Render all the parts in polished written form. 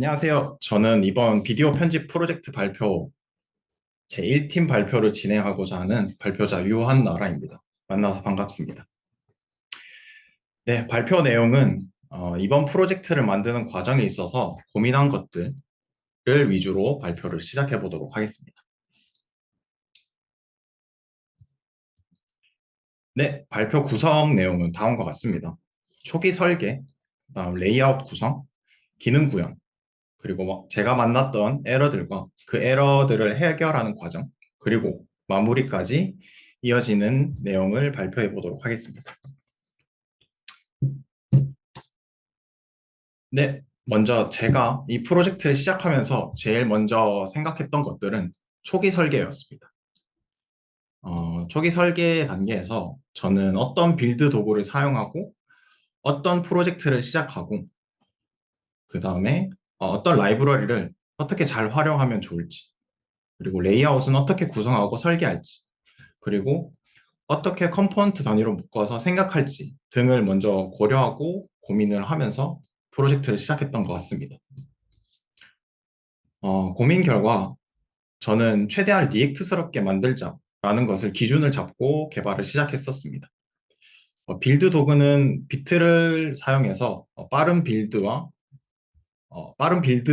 안녕하세요. 저는 이번 비디오 편집 프로젝트 발표 제1팀 발표를 진행하고자 하는 발표자 유한나라입니다. 만나서 반갑습니다. 네, 발표 내용은 이번 프로젝트를 만드는 과정에 있어서 고민한 것들을 위주로 발표를 시작해 보도록 하겠습니다. 네, 발표 구성 내용은 다음과 같습니다. 초기 설계, 그다음 레이아웃 구성, 기능 구현, 그리고 제가 만났던 에러들과 그 에러들을 해결하는 과정, 그리고 마무리까지 이어지는 내용을 발표해 보도록 하겠습니다. 네, 먼저 제가 이 프로젝트를 시작하면서 제일 먼저 생각했던 것들은 초기 설계였습니다. 초기 설계 단계에서 저는 어떤 빌드 도구를 사용하고 어떤 프로젝트를 시작하고 그 다음에 어떤 라이브러리를 어떻게 잘 활용하면 좋을지, 그리고 레이아웃은 어떻게 구성하고 설계할지, 그리고 어떻게 컴포넌트 단위로 묶어서 생각할지 등을 먼저 고려하고 고민을 하면서 프로젝트를 시작했던 것 같습니다. 고민 결과 저는 최대한 리액트스럽게 만들자라는 것을 기준을 잡고 개발을 시작했었습니다. 빌드 도구는 비트를 사용해서 빠른 빌드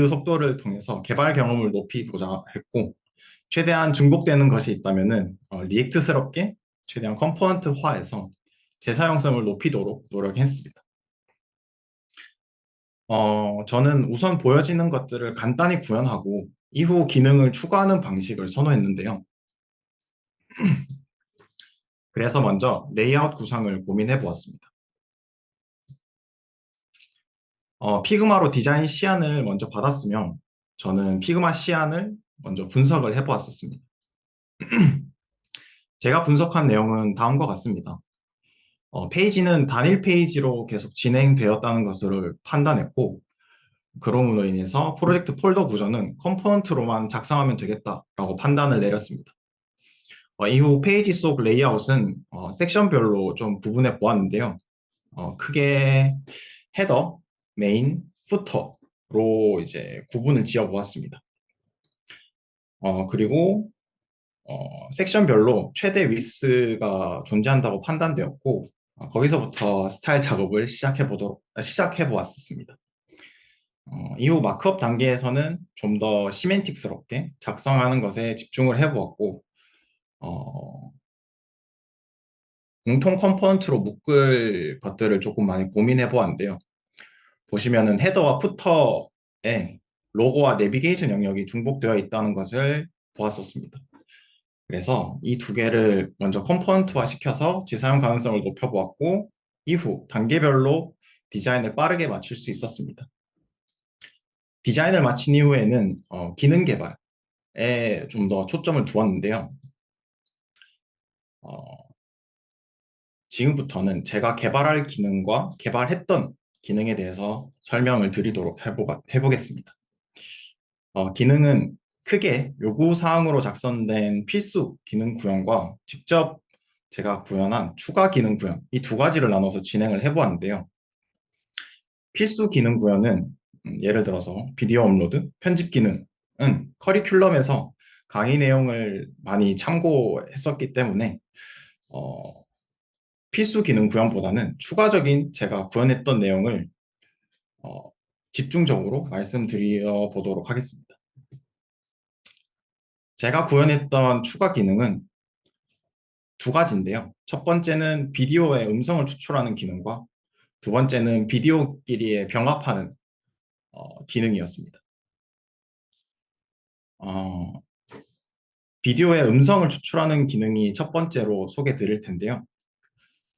속도를 통해서 개발 경험을 높이고자 했고, 최대한 중복되는 것이 있다면은 리액트스럽게 최대한 컴포넌트화해서 재사용성을 높이도록 노력했습니다. 저는 우선 보여지는 것들을 간단히 구현하고 이후 기능을 추가하는 방식을 선호했는데요. 그래서 먼저 레이아웃 구상을 고민해 보았습니다. 피그마로 디자인 시안을 먼저 받았으면 저는 피그마 시안을 먼저 분석을 해 보았었습니다. 제가 분석한 내용은 다음과 같습니다. 페이지는 단일 페이지로 계속 진행되었다는 것을 판단했고, 그럼으로 인해서 프로젝트 폴더 구조는 컴포넌트로만 작성하면 되겠다라고 판단을 내렸습니다. 이후 페이지 속 레이아웃은 섹션별로 좀 구분해 보았는데요. 크게 헤더, 메인, 후터로 이제 구분을 지어 보았습니다. 그리고 섹션별로 최대 위스가 존재한다고 판단되었고, 거기서부터 스타일 작업을 시작해 보았습니다. 이후 마크업 단계에서는 좀 더 시멘틱스럽게 작성하는 것에 집중을 해보았고, 어, 공통 컴포넌트로 묶을 것들을 조금 많이 고민해 보았는데요. 보시면은 헤더와 푸터에 로고와 내비게이션 영역이 중복되어 있다는 것을 보았었습니다. 그래서 이 두 개를 먼저 컴포넌트화 시켜서 재사용 가능성을 높여보았고, 이후 단계별로 디자인을 빠르게 마칠 수 있었습니다. 디자인을 마친 이후에는 기능 개발에 좀 더 초점을 두었는데요. 어, 지금부터는 제가 개발할 기능과 개발했던 기능에 대해서 설명을 드리도록 해보겠습니다. 기능은 크게 요구사항으로 작성된 필수 기능 구현과 직접 제가 구현한 추가 기능 구현, 이 두 가지를 나눠서 진행을 해보았는데요. 필수 기능 구현은 예를 들어서 비디오 업로드, 편집 기능은 커리큘럼에서 강의 내용을 많이 참고했었기 때문에 어, 필수 기능 구현보다는 추가적인 제가 구현했던 내용을 어, 집중적으로 말씀드려 보도록 하겠습니다. 제가 구현했던 추가 기능은 두 가지인데요. 첫 번째는 비디오의 음성을 추출하는 기능과 두 번째는 비디오끼리의 병합하는 기능이었습니다. 어, 비디오의 음성을 추출하는 기능이 첫 번째로 소개 드릴 텐데요.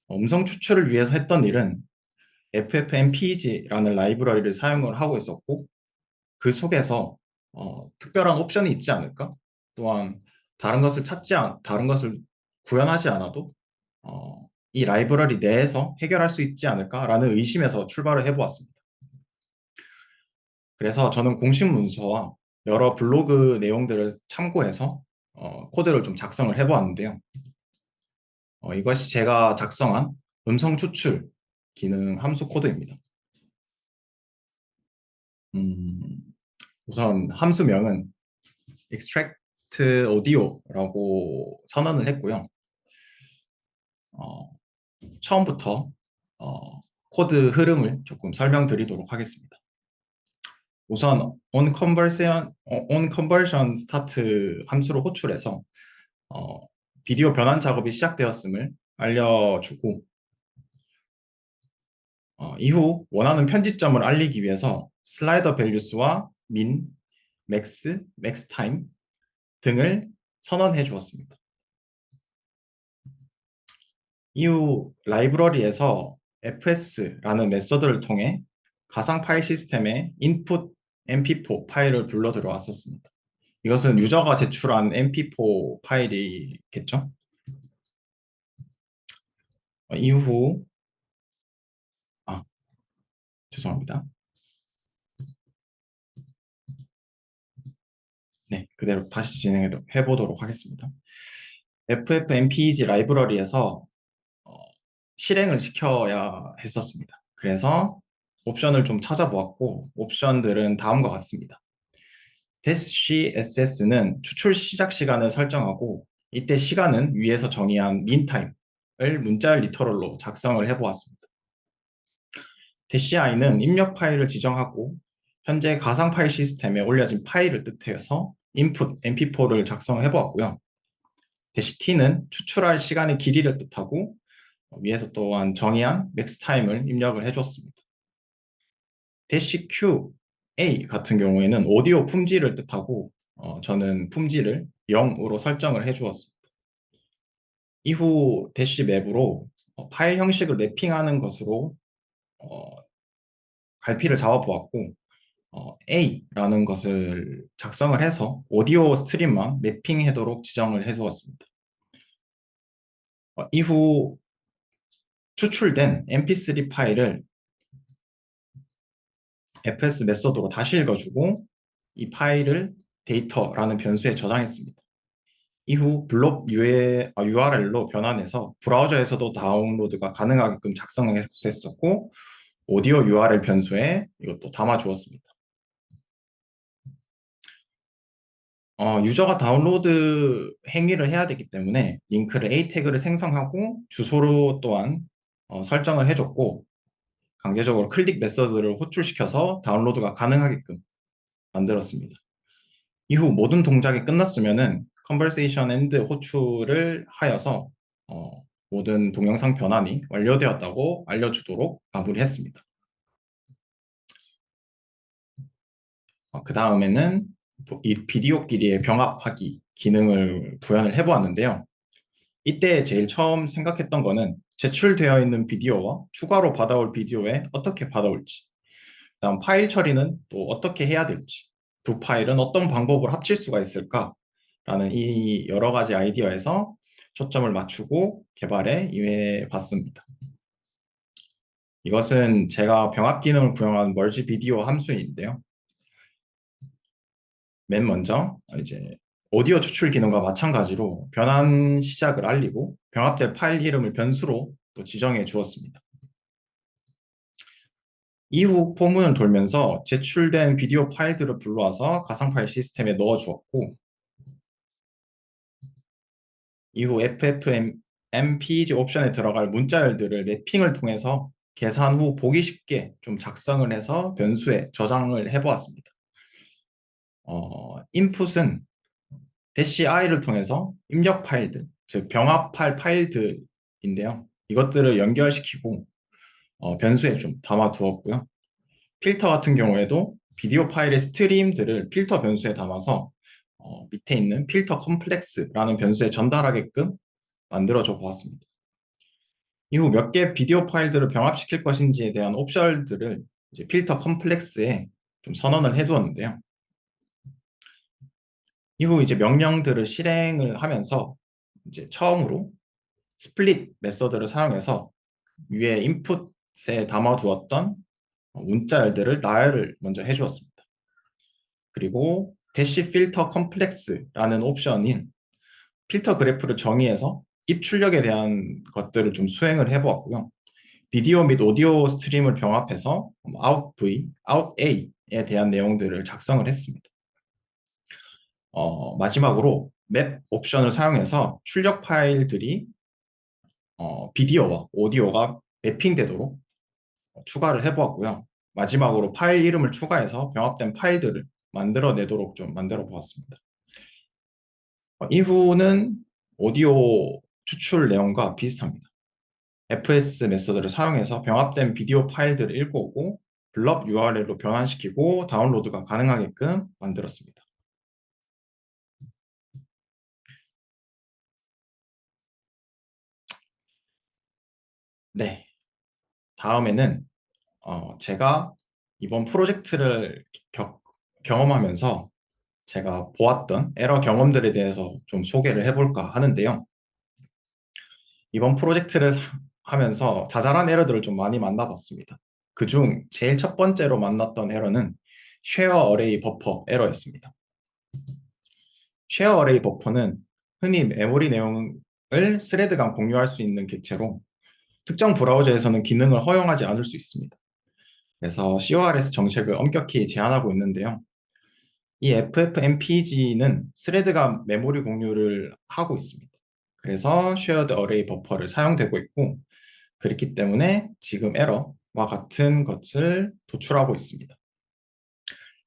음성 추출을 위해서 했던 일은 FFmpeg라는 라이브러리를 사용을 하고 있었고, 그 속에서 특별한 옵션이 있지 않을까? 또한 다른 것을 구현하지 않아도 이 라이브러리 내에서 해결할 수 있지 않을까라는 의심에서 출발을 해보았습니다. 그래서 저는 공식 문서와 여러 블로그 내용들을 참고해서 코드를 좀 작성을 해보았는데요. 이것이 제가 작성한 음성 추출 기능 함수 코드입니다. 음, 우선 함수명은 extract audio라고 선언을 했고요. 어, 처음부터 코드 흐름을 조금 설명드리도록 하겠습니다. 우선 on conversion start 함수로 호출해서 어, 비디오 변환 작업이 시작되었음을 알려주고 이후 원하는 편집점을 알리기 위해서 슬라이더 밸류스와 min, max, max time 등을 선언해 주었습니다. 이후 라이브러리에서 fs라는 메서드를 통해 가상 파일 시스템에 input mp4 파일을 불러 들어왔었습니다. 이것은 유저가 제출한 mp4 파일이겠죠? 이후 아, 죄송합니다. 네, 그대로 다시 진행해 보도록 하겠습니다. FFmpeg 라이브러리에서 어, 실행을 시켜야 했었습니다. 그래서 옵션을 좀 찾아보았고 옵션들은 다음과 같습니다. -ss는 추출 시작 시간을 설정하고 이때 시간은 위에서 정의한 meantime을 문자열 리터럴로 작성을 해보았습니다. -i는 입력 파일을 지정하고 현재 가상 파일 시스템에 올려진 파일을 뜻해서 input mp4를 작성해 보았고요. -t는 추출할 시간의 길이를 뜻하고 위에서 또한 정의한 맥스타임을 입력을 해줬습니다. -qa 같은 경우에는 오디오 품질을 뜻하고 저는 품질을 0으로 설정을 해주었습니다. 이후 -map으로 파일 형식을 맵핑하는 것으로 갈피를 잡아보았고 A라는 것을 작성을 해서 오디오 스트림만 매핑하도록 지정을 해두었습니다. 이후 추출된 mp3 파일을 fs 메서드로 다시 읽어주고 이 파일을 데이터라는 변수에 저장했습니다. 이후 블록 URL로 변환해서 브라우저에서도 다운로드가 가능하게끔 작성했었고 오디오 URL 변수에 이것도 담아주었습니다. 유저가 다운로드 행위를 해야 되기 때문에 링크를 A 태그를 생성하고 주소로 또한 설정을 해줬고 강제적으로 클릭 메서드를 호출시켜서 다운로드가 가능하게끔 만들었습니다. 이후 모든 동작이 끝났으면은 컨버세이션 엔드 호출을 하여서 모든 동영상 변환이 완료되었다고 알려주도록 마무리했습니다. 그 다음에는 이 비디오끼리의 병합하기 기능을 구현을 해보았는데요. 이때 제일 처음 생각했던 거는 제출되어 있는 비디오와 추가로 받아올 비디오에 어떻게 받아올지, 그다음 파일 처리는 또 어떻게 해야 될지, 두 파일은 어떤 방법으로 합칠 수가 있을까라는 이 여러 가지 아이디어에서 초점을 맞추고 개발에 임해 봤습니다. 이것은 제가 병합 기능을 구현한 멀지 비디오 함수인데요. 맨 먼저 이제 오디오 추출 기능과 마찬가지로 변환 시작을 알리고 병합될 파일 이름을 변수로 또 지정해 주었습니다. 이후 포문을 돌면서 제출된 비디오 파일들을 불러와서 가상 파일 시스템에 넣어 주었고 이후 FFmpeg 옵션에 들어갈 문자열들을 맵핑을 통해서 계산 후 보기 쉽게 좀 작성을 해서 변수에 저장을 해보았습니다. 인풋은 -i를 통해서 입력 파일들, 즉 병합할 파일들인데요. 이것들을 연결시키고 변수에 좀 담아 두었고요. 필터 같은 경우에도 비디오 파일의 스트림들을 필터 변수에 담아서 밑에 있는 필터 컴플렉스라는 변수에 전달하게끔 만들어줘 보았습니다. 이후 몇 개 비디오 파일들을 병합시킬 것인지에 대한 옵션들을 이제 필터 컴플렉스에 좀 선언을 해두었는데요. 이후 이제 명령들을 실행을 하면서 이제 처음으로 스플릿 메서드를 사용해서 위에 인풋에 담아두었던 문자열들을 나열을 먼저 해주었습니다. 그리고 대시 필터 컴플렉스라는 옵션인 필터 그래프를 정의해서 입출력에 대한 것들을 좀 수행을 해보았고요. 비디오 및 오디오 스트림을 병합해서 out V, out A 대한 내용들을 작성을 했습니다. 마지막으로 맵 옵션을 사용해서 출력 파일들이 비디오와 오디오가 매핑되도록 추가를 해보았고요. 마지막으로 파일 이름을 추가해서 병합된 파일들을 만들어내도록 좀 만들어 보았습니다. 이후는 오디오 추출 내용과 비슷합니다. FS 메서드를 사용해서 병합된 비디오 파일들을 읽어오고 블럽 URL로 변환시키고 다운로드가 가능하게끔 만들었습니다. 네, 다음에는 제가 이번 프로젝트를 경험하면서 제가 보았던 에러 경험들에 대해서 좀 소개를 해볼까 하는데요. 이번 프로젝트를 하면서 자잘한 에러들을 좀 많이 만나봤습니다. 그중 제일 첫 번째로 만났던 에러는 쉐어 어레이 버퍼 에러였습니다. 쉐어 어레이 버퍼는 흔히 메모리 내용을 스레드 간 공유할 수 있는 객체로 특정 브라우저에서는 기능을 허용하지 않을 수 있습니다. 그래서 CORS 정책을 엄격히 제한하고 있는데요. 이 FFmpeg는 스레드 간 메모리 공유를 하고 있습니다. 그래서 쉐어드 어레이 버퍼를 사용되고 있고 그렇기 때문에 지금 에러와 같은 것을 도출하고 있습니다.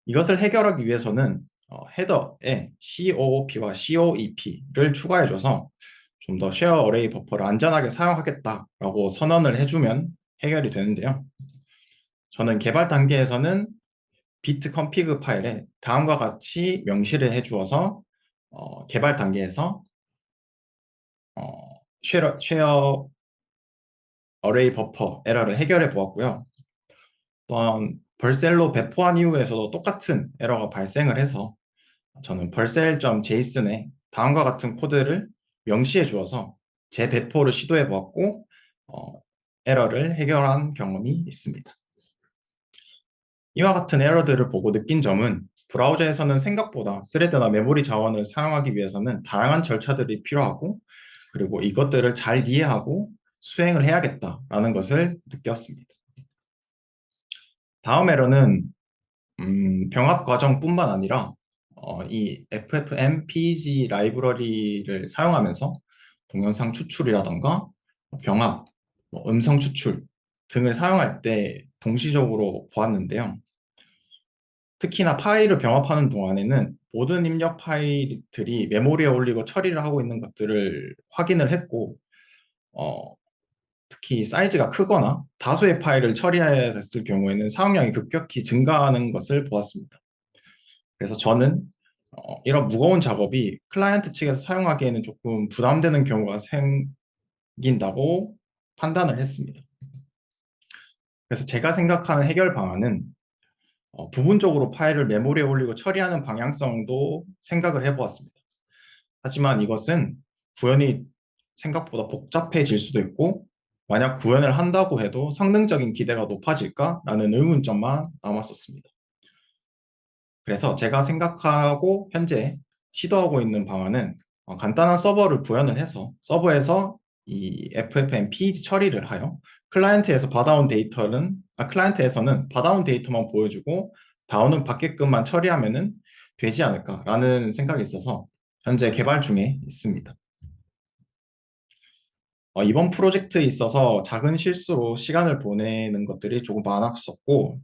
이것을 해결하기 위해서는 헤더에 COOP와 COEP를 추가해줘서 좀 더 쉐어 어레이 버퍼를 안전하게 사용하겠다라고 선언을 해주면 해결이 되는데요. 저는 개발 단계에서는 비트 컨피그 파일에 다음과 같이 명시를 해주어서 개발 단계에서 쉐어 어레이 버퍼 에러를 해결해 보았고요. 또한 벌셀로 배포한 이후에서도 똑같은 에러가 발생을 해서 저는 벌셀.json에 다음과 같은 코드를 명시해 주어서 재배포를 시도해 보았고 에러를 해결한 경험이 있습니다. 이와 같은 에러들을 보고 느낀 점은 브라우저에서는 생각보다 스레드나 메모리 자원을 사용하기 위해서는 다양한 절차들이 필요하고 그리고 이것들을 잘 이해하고 수행을 해야겠다라는 것을 느꼈습니다. 다음 에러는 병합 과정뿐만 아니라 이 FFmpeg 라이브러리를 사용하면서 동영상 추출이라던가 병합, 음성 추출 등을 사용할 때 동시적으로 보았는데요. 특히나 파일을 병합하는 동안에는 모든 입력 파일들이 메모리에 올리고 처리를 하고 있는 것들을 확인을 했고 어, 특히 사이즈가 크거나 다수의 파일을 처리해야 됐을 경우에는 사용량이 급격히 증가하는 것을 보았습니다. 그래서 저는 이런 무거운 작업이 클라이언트 측에서 사용하기에는 조금 부담되는 경우가 생긴다고 판단을 했습니다. 그래서 제가 생각하는 해결 방안은 부분적으로 파일을 메모리에 올리고 처리하는 방향성도 생각을 해보았습니다. 하지만 이것은 구현이 생각보다 복잡해질 수도 있고 만약 구현을 한다고 해도 성능적인 기대가 높아질까라는 의문점만 남았었습니다. 그래서 제가 생각하고 현재 시도하고 있는 방안은 간단한 서버를 구현을 해서 서버에서 이 FFmpeg 처리를 하여 클라이언트에서는 받아온 데이터만 보여주고 다운은 받게끔만 처리하면은 되지 않을까라는 생각이 있어서 현재 개발 중에 있습니다. 이번 프로젝트에 있어서 작은 실수로 시간을 보내는 것들이 조금 많았었고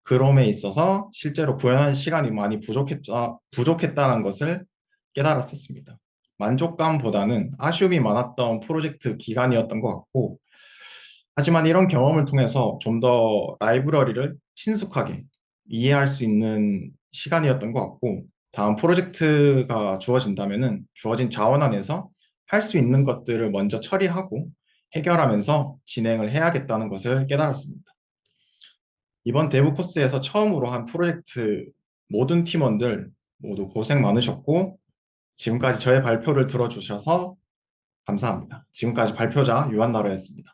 그럼에 있어서 실제로 구현한 시간이 많이 부족했다는 것을 깨달았었습니다. 만족감보다는 아쉬움이 많았던 프로젝트 기간이었던 것 같고, 하지만 이런 경험을 통해서 좀 더 라이브러리를 친숙하게 이해할 수 있는 시간이었던 것 같고, 다음 프로젝트가 주어진다면은 주어진 자원 안에서 할 수 있는 것들을 먼저 처리하고 해결하면서 진행을 해야겠다는 것을 깨달았습니다. 이번 대부 코스에서 처음으로 한 프로젝트 모든 팀원들 모두 고생 많으셨고 지금까지 저의 발표를 들어주셔서 감사합니다. 지금까지 발표자 유한나로였습니다.